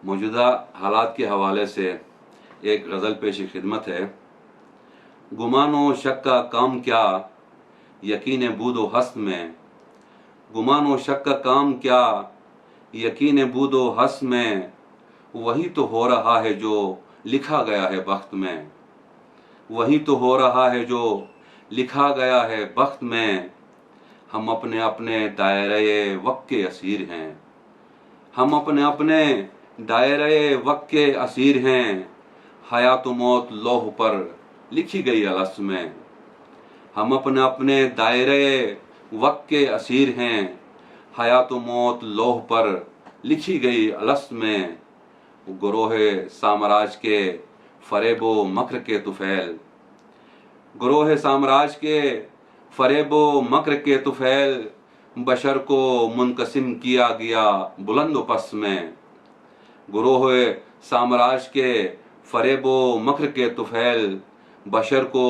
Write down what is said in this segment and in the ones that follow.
موجودہ حالات کے حوالے سے ایک غزل پیش خدمت ہے۔ گمان و شک کا کام کیا یقین بود و ہست میں، گمان و شک کا کام کیا یقین بود و ہست میں، وہی تو ہو رہا ہے جو لکھا گیا ہے بخت میں، وہی تو ہو رہا ہے جو لکھا گیا ہے بخت میں۔ ہم اپنے اپنے دائرۂ وقت کے اسیر ہیں، ہم اپنے اپنے دائرۂ وقت کے اسیر ہیں، حیات و موت لوح پر لکھی گئی الست میں۔ ہم اپنے اپنے دائرۂ وقت کے اسیر ہیں، حیات و موت لوح پر لکھی گئی الست میں۔ گروہ سامراج کے فریب و مکر کے طفیل، گروہ سامراج کے فریب و مکر کے طفیل، بشر کو منقسم کیا گیا بلند و پست میں۔ گروہ سامراج کے فریب و مکر کے طفیل، بشر کو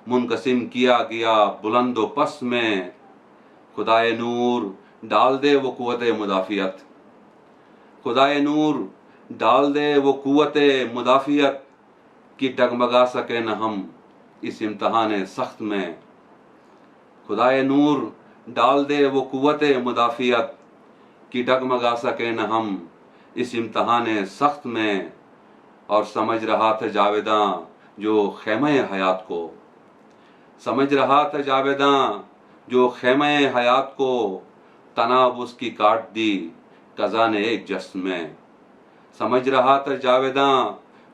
منقسم کیا گیا بلند و پست میں۔ خدائے نور ڈال دے وہ قوت مدافعت، خدائے نور ڈال دے وہ قوت مدافعت، کہ ڈگمگا سکے نہ ہم اس امتحان سخت میں۔ خدائے نور ڈال دے وہ قوت مدافعت، کہ ڈگمگا سکے نہ ہم اس امتحان سخت میں۔ اور سمجھ رہا تھا جاویداں جو خیمہ حیات کو، سمجھ رہا تھا جاویداں جو خیمہ حیات کو، تناب اس کی کاٹ دی قضا نے ایک جسم میں۔ سمجھ رہا تھا جاویداں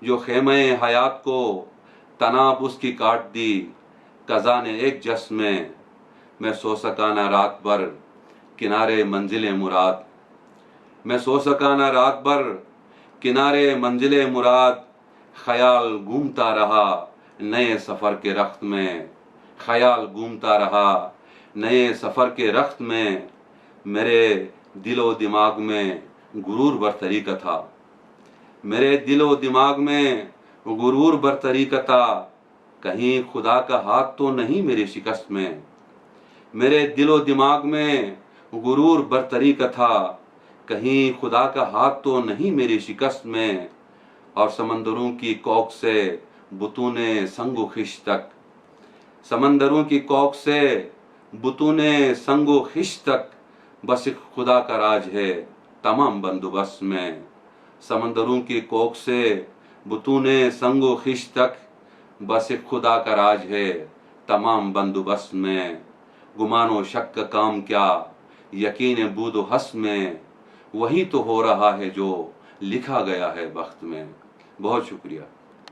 جو خیمہ حیات کو، تناب اس کی کاٹ دی قضا نے ایک جسم میں۔ میں سو سکا نہ رات بھر کنارے منزل مراد، میں سو سکا نہ رات بھر کنارے منزل مراد، خیال گھومتا رہا نئے سفر کے رخت میں، خیال گھومتا رہا نئے سفر کے رخت میں۔ میرے دل و دماغ میں غرور برتری کا تھا، میرے دل و دماغ میں غرور برتری کا تھا، کہیں خدا کا ہاتھ تو نہیں میری شکست میں۔ میرے دل و دماغ میں غرور برتری کا تھا، کہیں خدا کا ہاتھ تو نہیں میری شکست میں۔ اور سمندروں کی کوکھ سے بطون سنگ و خش تک، سمندروں کی کوکھ سے بطون سنگ و خش تک، بس ایک خدا کا راج ہے تمام بندوبست میں۔ سمندروں کی کوکھ سے بطون سنگ و خش تک، بس ایک خدا کا راج ہے تمام بندوبست میں۔ گمان و شک کا کام کیا یقین بود و ہست میں، وہی تو ہو رہا ہے جو لکھا گیا ہے بخت میں۔ بہت شکریہ۔